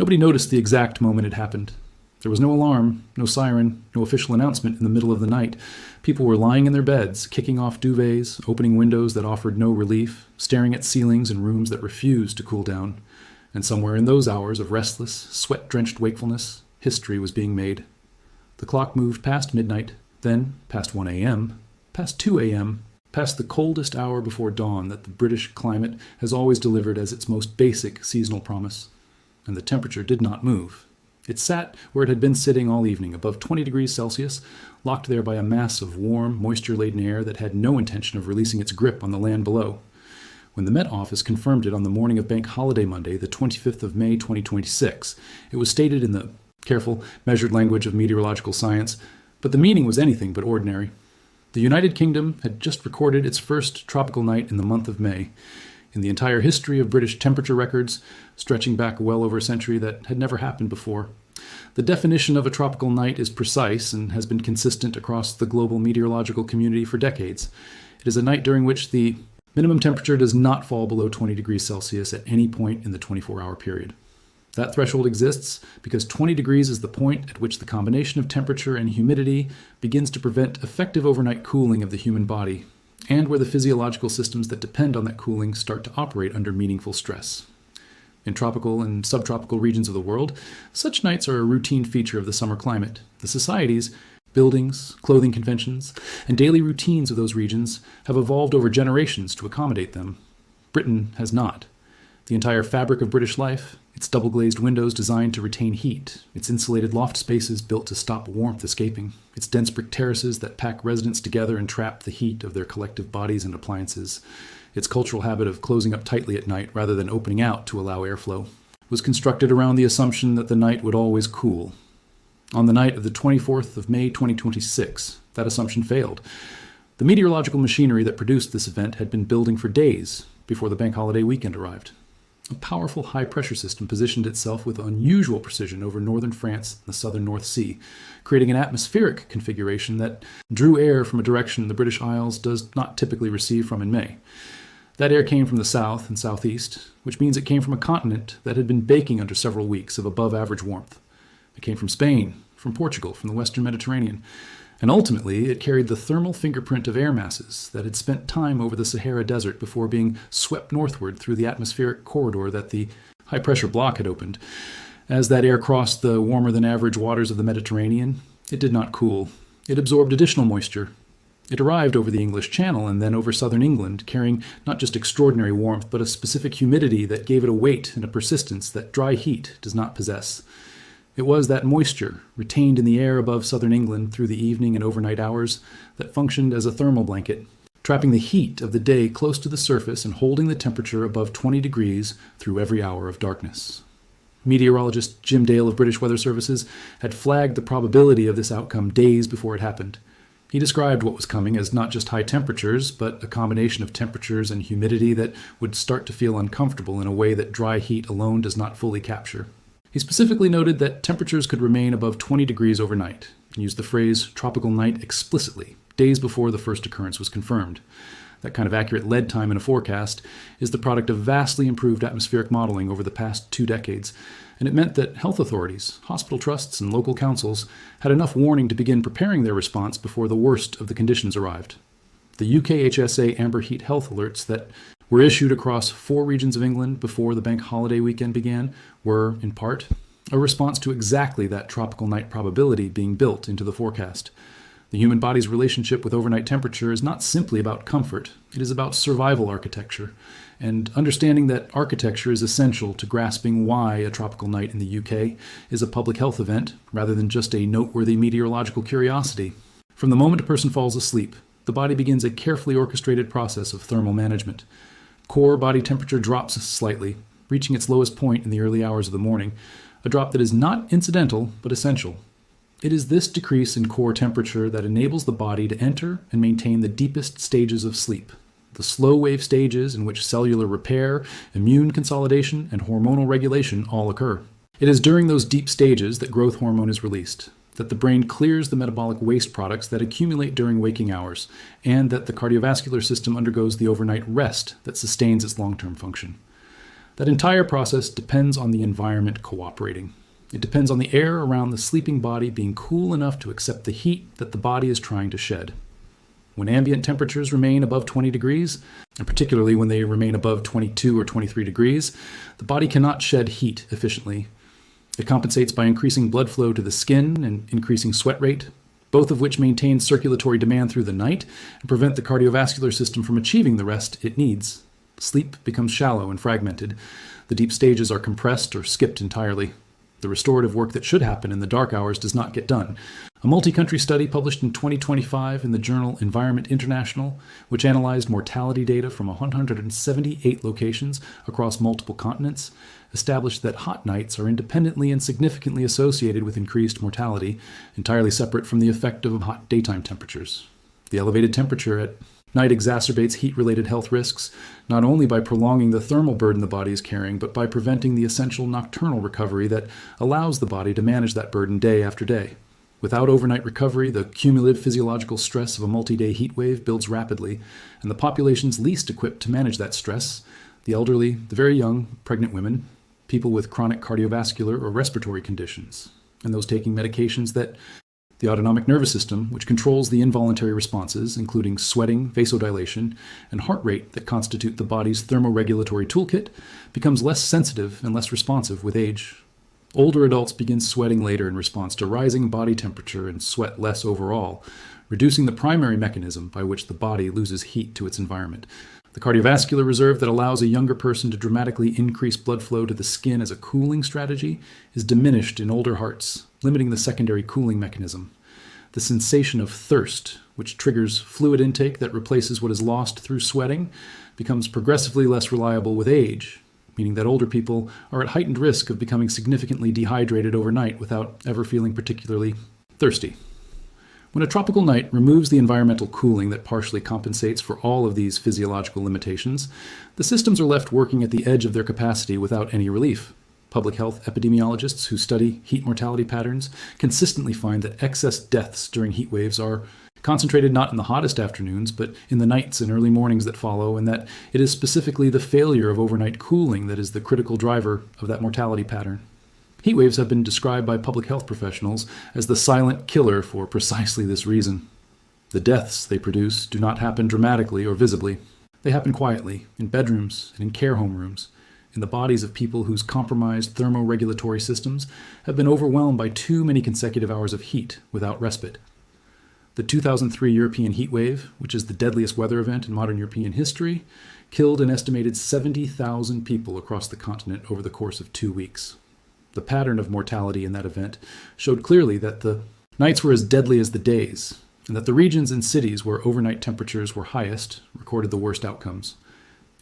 Nobody noticed the exact moment it happened. There was no alarm, no siren, no official announcement in the middle of the night. People were lying in their beds, kicking off duvets, opening windows that offered no relief, staring at ceilings in rooms that refused to cool down. And somewhere in those hours of restless, sweat-drenched wakefulness, history was being made. The clock moved past midnight, then past 1 a.m., past 2 a.m., past the coldest hour before dawn that the British climate has always delivered as its most basic seasonal promise. And the temperature did not move. It sat where it had been sitting all evening, above 20 degrees Celsius, locked there by a mass of warm, moisture-laden air that had no intention of releasing its grip on the land below. When the Met Office confirmed it on the morning of Bank Holiday Monday, the 25th of May 2026, it was stated in the careful, measured language of meteorological science, but the meaning was anything but ordinary. The United Kingdom had just recorded its first tropical night in the month of May. In the entire history of British temperature records, stretching back well over a century, that had never happened before. The definition of a tropical night is precise and has been consistent across the global meteorological community for decades. It is a night during which the minimum temperature does not fall below 20 degrees Celsius at any point in the 24-hour period. That threshold exists because 20 degrees is the point at which the combination of temperature and humidity begins to prevent effective overnight cooling of the human body, and where the physiological systems that depend on that cooling start to operate under meaningful stress. In tropical and subtropical regions of the world, such nights are a routine feature of the summer climate. The societies, buildings, clothing conventions, and daily routines of those regions have evolved over generations to accommodate them. Britain has not. The entire fabric of British life, its double-glazed windows designed to retain heat, its insulated loft spaces built to stop warmth escaping, its dense brick terraces that pack residents together and trap the heat of their collective bodies and appliances, its cultural habit of closing up tightly at night rather than opening out to allow airflow, was constructed around the assumption that the night would always cool. On the night of the 24th of May 2026, that assumption failed. The meteorological machinery that produced this event had been building for days before the bank holiday weekend arrived. A powerful high-pressure system positioned itself with unusual precision over northern France and the southern North Sea, creating an atmospheric configuration that drew air from a direction the British Isles does not typically receive from in May. That air came from the south and southeast, which means it came from a continent that had been baking under several weeks of above-average warmth. It came from Spain, from Portugal, from the western Mediterranean, and ultimately it carried the thermal fingerprint of air masses that had spent time over the Sahara Desert before being swept northward through the atmospheric corridor that the high-pressure block had opened. As that air crossed the warmer-than-average waters of the Mediterranean, it did not cool. It absorbed additional moisture. It arrived over the English Channel and then over southern England, carrying not just extraordinary warmth, but a specific humidity that gave it a weight and a persistence that dry heat does not possess. It was that moisture, retained in the air above southern England through the evening and overnight hours, that functioned as a thermal blanket, trapping the heat of the day close to the surface and holding the temperature above 20 degrees through every hour of darkness. Meteorologist Jim Dale of British Weather Services had flagged the probability of this outcome days before it happened. He described what was coming as not just high temperatures, but a combination of temperatures and humidity that would start to feel uncomfortable in a way that dry heat alone does not fully capture. He specifically noted that temperatures could remain above 20 degrees overnight, and used the phrase tropical night explicitly, days before the first occurrence was confirmed. That kind of accurate lead time in a forecast is the product of vastly improved atmospheric modeling over the past 2 decades, and it meant that health authorities, hospital trusts, and local councils had enough warning to begin preparing their response before the worst of the conditions arrived. The UKHSA Amber Heat Health alerts that were issued across 4 regions of England before the bank holiday weekend began were, in part, a response to exactly that tropical night probability being built into the forecast. The human body's relationship with overnight temperature is not simply about comfort, it is about survival architecture, and understanding that architecture is essential to grasping why a tropical night in the UK is a public health event rather than just a noteworthy meteorological curiosity. From the moment a person falls asleep, the body begins a carefully orchestrated process of thermal management. Core body temperature drops slightly, reaching its lowest point in the early hours of the morning, a drop that is not incidental but essential. It is this decrease in core temperature that enables the body to enter and maintain the deepest stages of sleep, the slow wave stages in which cellular repair, immune consolidation, and hormonal regulation all occur. It is during those deep stages that growth hormone is released, that the brain clears the metabolic waste products that accumulate during waking hours, and that the cardiovascular system undergoes the overnight rest that sustains its long-term function. That entire process depends on the environment cooperating. It depends on the air around the sleeping body being cool enough to accept the heat that the body is trying to shed. When ambient temperatures remain above 20 degrees, and particularly when they remain above 22 or 23 degrees, the body cannot shed heat efficiently. It compensates by increasing blood flow to the skin and increasing sweat rate, both of which maintain circulatory demand through the night and prevent the cardiovascular system from achieving the rest it needs. Sleep becomes shallow and fragmented. The deep stages are compressed or skipped entirely. The restorative work that should happen in the dark hours does not get done. A multi-country study published in 2025 in the journal Environment International, which analyzed mortality data from 178 locations across multiple continents, established that hot nights are independently and significantly associated with increased mortality, entirely separate from the effect of hot daytime temperatures. The elevated temperature at night exacerbates heat-related health risks, not only by prolonging the thermal burden the body is carrying, but by preventing the essential nocturnal recovery that allows the body to manage that burden day after day. Without overnight recovery, the cumulative physiological stress of a multi-day heat wave builds rapidly, and the populations least equipped to manage that stress, the elderly, the very young, pregnant women, people with chronic cardiovascular or respiratory conditions, and those taking medications that the autonomic nervous system, which controls the involuntary responses, including sweating, vasodilation, and heart rate that constitute the body's thermoregulatory toolkit, becomes less sensitive and less responsive with age. Older adults begin sweating later in response to rising body temperature and sweat less overall, reducing the primary mechanism by which the body loses heat to its environment. The cardiovascular reserve that allows a younger person to dramatically increase blood flow to the skin as a cooling strategy is diminished in older hearts, limiting the secondary cooling mechanism. The sensation of thirst, which triggers fluid intake that replaces what is lost through sweating, becomes progressively less reliable with age, meaning that older people are at heightened risk of becoming significantly dehydrated overnight without ever feeling particularly thirsty. When a tropical night removes the environmental cooling that partially compensates for all of these physiological limitations, the systems are left working at the edge of their capacity without any relief. Public health epidemiologists who study heat mortality patterns consistently find that excess deaths during heat waves are concentrated not in the hottest afternoons, but in the nights and early mornings that follow, and that it is specifically the failure of overnight cooling that is the critical driver of that mortality pattern. Heat waves have been described by public health professionals as the silent killer for precisely this reason. The deaths they produce do not happen dramatically or visibly. They happen quietly, in bedrooms and in care home rooms, in the bodies of people whose compromised thermoregulatory systems have been overwhelmed by too many consecutive hours of heat without respite. The 2003 European heat wave, which is the deadliest weather event in modern European history, killed an estimated 70,000 people across the continent over the course of 2 weeks. The pattern of mortality in that event showed clearly that the nights were as deadly as the days, and that the regions and cities where overnight temperatures were highest recorded the worst outcomes.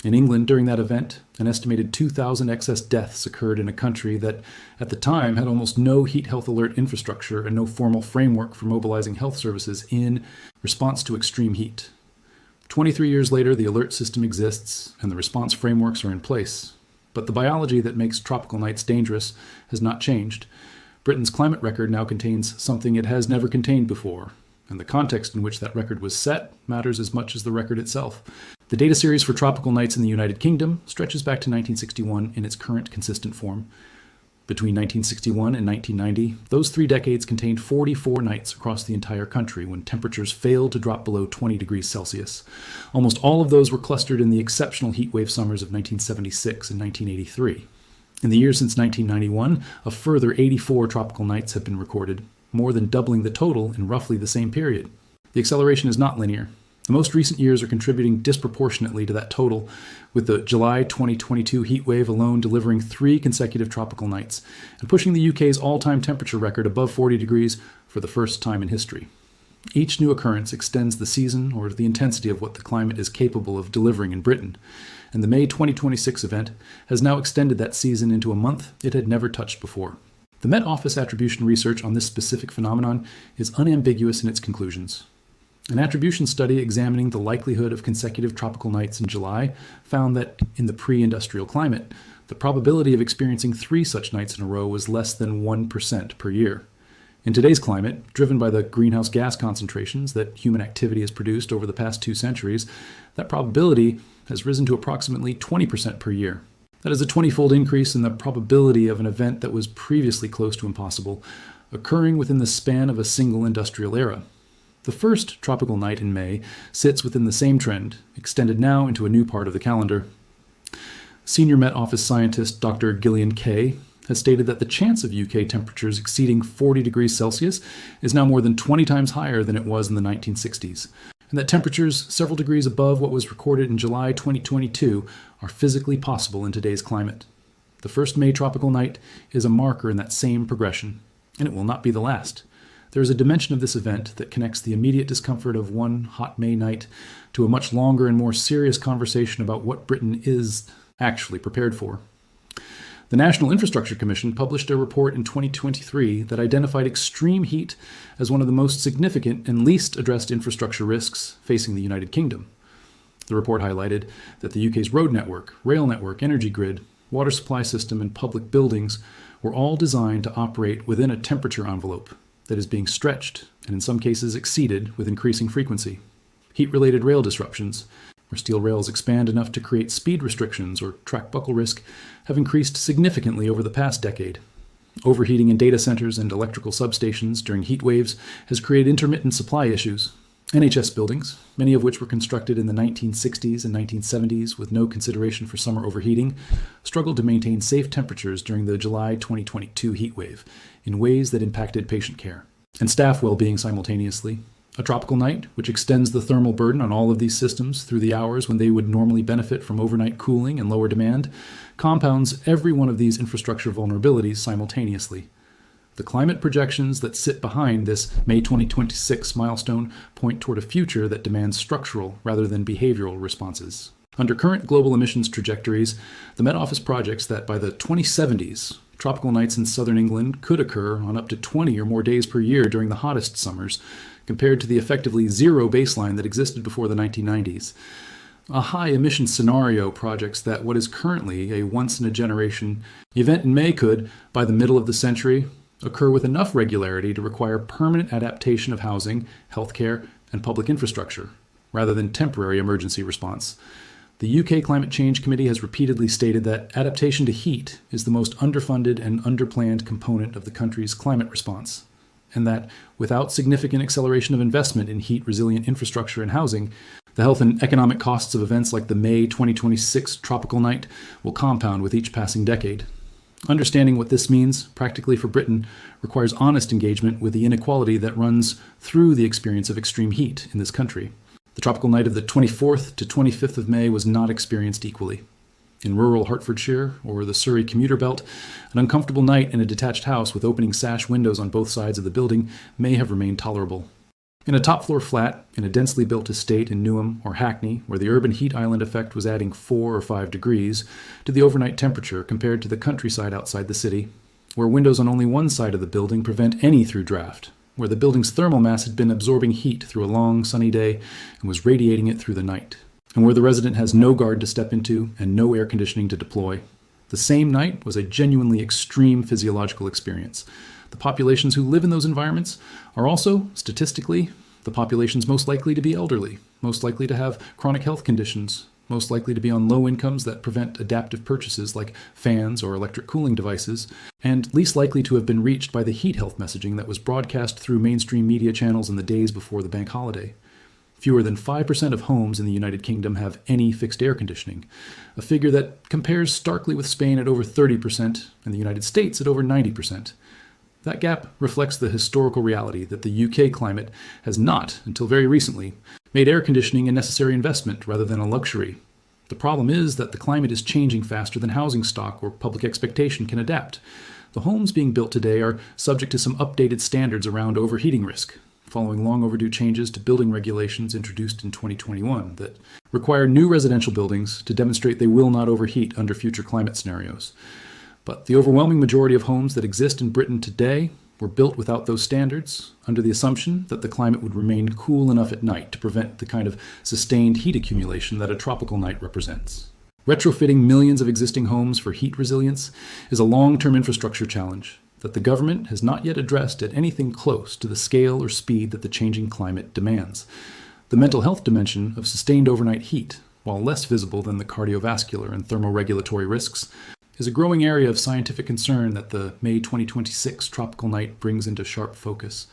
In England, during that event, an estimated 2,000 excess deaths occurred in a country that, at the time, had almost no heat health alert infrastructure and no formal framework for mobilizing health services in response to extreme heat. 23 years later, the alert system exists, and the response frameworks are in place. But the biology that makes tropical nights dangerous has not changed. Britain's climate record now contains something it has never contained before, and the context in which that record was set matters as much as the record itself. The data series for tropical nights in the United Kingdom stretches back to 1961 in its current consistent form. Between 1961 and 1990, those 3 decades contained 44 nights across the entire country when temperatures failed to drop below 20 degrees Celsius. Almost all of those were clustered in the exceptional heat wave summers of 1976 and 1983. In the years since 1991, a further 84 tropical nights have been recorded, more than doubling the total in roughly the same period. The acceleration is not linear. The most recent years are contributing disproportionately to that total, with the July 2022 heat wave alone delivering 3 consecutive tropical nights and pushing the UK's all-time temperature record above 40 degrees for the first time in history. Each new occurrence extends the season or the intensity of what the climate is capable of delivering in Britain, and the May 2026 event has now extended that season into a month it had never touched before. The Met Office attribution research on this specific phenomenon is unambiguous in its conclusions. An attribution study examining the likelihood of consecutive tropical nights in July found that in the pre-industrial climate, the probability of experiencing 3 such nights in a row was less than 1% per year. In today's climate, driven by the greenhouse gas concentrations that human activity has produced over the past 2 centuries, that probability has risen to approximately 20% per year. That is a 20-fold increase in the probability of an event that was previously close to impossible, occurring within the span of a single industrial era. The first tropical night in May sits within the same trend, extended now into a new part of the calendar. Senior Met Office scientist Dr. Gillian Kay has stated that the chance of UK temperatures exceeding 40 degrees Celsius is now more than 20 times higher than it was in the 1960s, and that temperatures several degrees above what was recorded in July 2022 are physically possible in today's climate. The first May tropical night is a marker in that same progression, and it will not be the last. There is a dimension of this event that connects the immediate discomfort of one hot May night to a much longer and more serious conversation about what Britain is actually prepared for. The National Infrastructure Commission published a report in 2023 that identified extreme heat as one of the most significant and least addressed infrastructure risks facing the United Kingdom. The report highlighted that the UK's road network, rail network, energy grid, water supply system, and public buildings were all designed to operate within a temperature envelope that is being stretched and in some cases exceeded with increasing frequency. Heat-related rail disruptions, where steel rails expand enough to create speed restrictions or track buckle risk, have increased significantly over the past decade. Overheating in data centers and electrical substations during heat waves has created intermittent supply issues. NHS buildings, many of which were constructed in the 1960s and 1970s with no consideration for summer overheating, struggled to maintain safe temperatures during the July 2022 heat wave in ways that impacted patient care and staff well-being simultaneously. A tropical night, which extends the thermal burden on all of these systems through the hours when they would normally benefit from overnight cooling and lower demand, compounds every one of these infrastructure vulnerabilities simultaneously. The climate projections that sit behind this May 2026 milestone point toward a future that demands structural rather than behavioral responses. Under current global emissions trajectories, the Met Office projects that by the 2070s, tropical nights in southern England could occur on up to 20 or more days per year during the hottest summers, compared to the effectively zero baseline that existed before the 1990s. A high emission scenario projects that what is currently a once-in-a-generation event in May could, by the middle of the century, occur with enough regularity to require permanent adaptation of housing, healthcare, and public infrastructure, rather than temporary emergency response. The UK Climate Change Committee has repeatedly stated that adaptation to heat is the most underfunded and underplanned component of the country's climate response, and that without significant acceleration of investment in heat-resilient infrastructure and housing, the health and economic costs of events like the May 2026 tropical night will compound with each passing decade. Understanding what this means practically for Britain requires honest engagement with the inequality that runs through the experience of extreme heat in this country. The tropical night of the 24th to 25th of May was not experienced equally. In rural Hertfordshire or the Surrey commuter belt, an uncomfortable night in a detached house with opening sash windows on both sides of the building may have remained tolerable. In a top-floor flat, in a densely built estate in Newham or Hackney, where the urban heat island effect was adding 4 or 5 degrees to the overnight temperature compared to the countryside outside the city, where windows on only one side of the building prevent any through draft, where the building's thermal mass had been absorbing heat through a long sunny day and was radiating it through the night, and where the resident has no guard to step into and no air conditioning to deploy. The same night was a genuinely extreme physiological experience. The populations who live in those environments are also, statistically, the populations most likely to be elderly, most likely to have chronic health conditions, most likely to be on low incomes that prevent adaptive purchases like fans or electric cooling devices, and least likely to have been reached by the heat health messaging that was broadcast through mainstream media channels in the days before the bank holiday. Fewer than 5% of homes in the United Kingdom have any fixed air conditioning, a figure that compares starkly with Spain at over 30% and the United States at over 90%. That gap reflects the historical reality that the UK climate has not, until very recently, made air conditioning a necessary investment rather than a luxury. The problem is that the climate is changing faster than housing stock or public expectation can adapt. The homes being built today are subject to some updated standards around overheating risk, following long overdue changes to building regulations introduced in 2021 that require new residential buildings to demonstrate they will not overheat under future climate scenarios. But the overwhelming majority of homes that exist in Britain today were built without those standards, under the assumption that the climate would remain cool enough at night to prevent the kind of sustained heat accumulation that a tropical night represents. Retrofitting millions of existing homes for heat resilience is a long-term infrastructure challenge that the government has not yet addressed at anything close to the scale or speed that the changing climate demands. The mental health dimension of sustained overnight heat, while less visible than the cardiovascular and thermoregulatory risks, is a growing area of scientific concern that the May 2026 tropical night brings into sharp focus.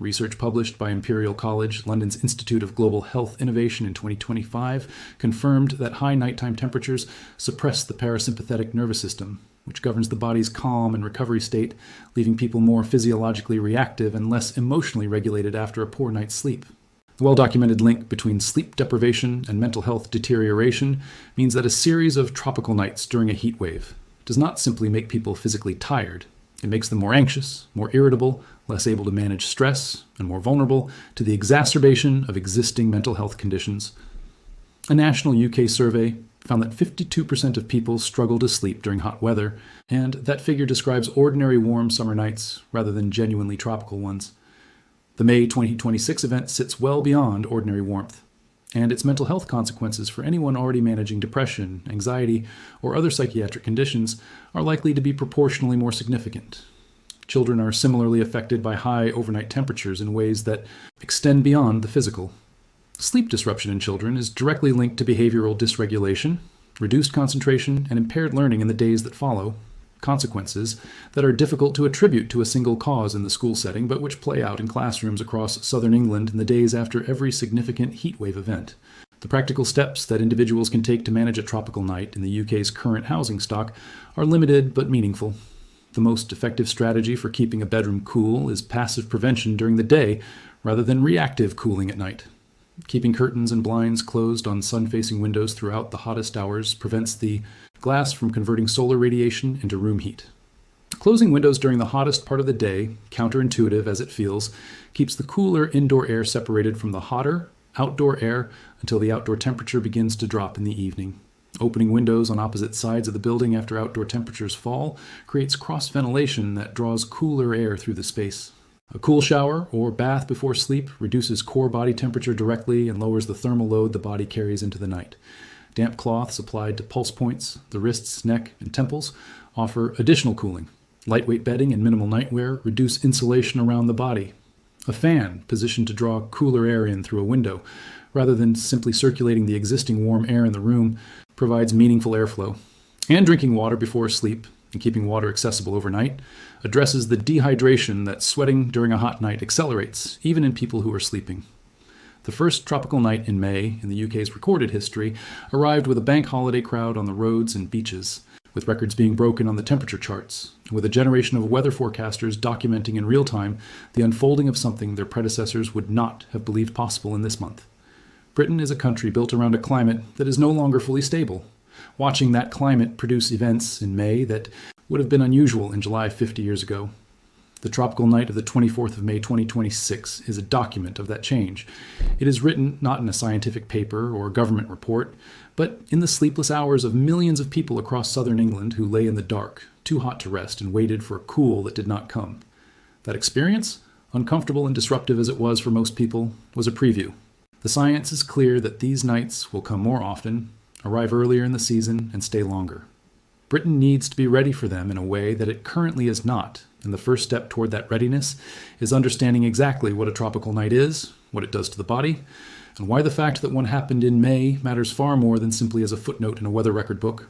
Research published by Imperial College London's Institute of Global Health Innovation in 2025 confirmed that high nighttime temperatures suppress the parasympathetic nervous system, which governs the body's calm and recovery state, leaving people more physiologically reactive and less emotionally regulated after a poor night's sleep. The well-documented link between sleep deprivation and mental health deterioration means that a series of tropical nights during a heat wave does not simply make people physically tired. It makes them more anxious, more irritable, less able to manage stress, and more vulnerable to the exacerbation of existing mental health conditions. A national UK survey found that 52% of people struggle to sleep during hot weather, and that figure describes ordinary warm summer nights rather than genuinely tropical ones. The May 2026 event sits well beyond ordinary warmth, and its mental health consequences for anyone already managing depression, anxiety, or other psychiatric conditions are likely to be proportionally more significant. Children are similarly affected by high overnight temperatures in ways that extend beyond the physical. Sleep disruption in children is directly linked to behavioral dysregulation, reduced concentration, and impaired learning in the days that follow, consequences that are difficult to attribute to a single cause in the school setting, but which play out in classrooms across southern England in the days after every significant heatwave event. The practical steps that individuals can take to manage a tropical night in the UK's current housing stock are limited but meaningful. The most effective strategy for keeping a bedroom cool is passive prevention during the day rather than reactive cooling at night. Keeping curtains and blinds closed on sun-facing windows throughout the hottest hours prevents the glass from converting solar radiation into room heat. Closing windows during the hottest part of the day, counterintuitive as it feels, keeps the cooler indoor air separated from the hotter outdoor air until the outdoor temperature begins to drop in the evening. Opening windows on opposite sides of the building after outdoor temperatures fall creates cross-ventilation that draws cooler air through the space. A cool shower or bath before sleep reduces core body temperature directly and lowers the thermal load the body carries into the night. Damp cloths applied to pulse points, the wrists, neck, and temples offer additional cooling. Lightweight bedding and minimal nightwear reduce insulation around the body. A fan positioned to draw cooler air in through a window, rather than simply circulating the existing warm air in the room, provides meaningful airflow. And drinking water before sleep and keeping water accessible overnight addresses the dehydration that sweating during a hot night accelerates, even in people who are sleeping. The first tropical night in May in the UK's recorded history arrived with a bank holiday crowd on the roads and beaches, with records being broken on the temperature charts, and with a generation of weather forecasters documenting in real time the unfolding of something their predecessors would not have believed possible in this month. Britain is a country built around a climate that is no longer fully stable. Watching that climate produce events in May that would have been unusual in July 50 years ago. The tropical night of the 24th of May 2026 is a document of that change. It is written not in a scientific paper or government report, but in the sleepless hours of millions of people across southern England who lay in the dark, too hot to rest, and waited for a cool that did not come. That experience, uncomfortable and disruptive as it was for most people, was a preview. The science is clear that these nights will come more often, arrive earlier in the season, and stay longer. Britain needs to be ready for them in a way that it currently is not, and the first step toward that readiness is understanding exactly what a tropical night is, what it does to the body, and why the fact that one happened in May matters far more than simply as a footnote in a weather record book.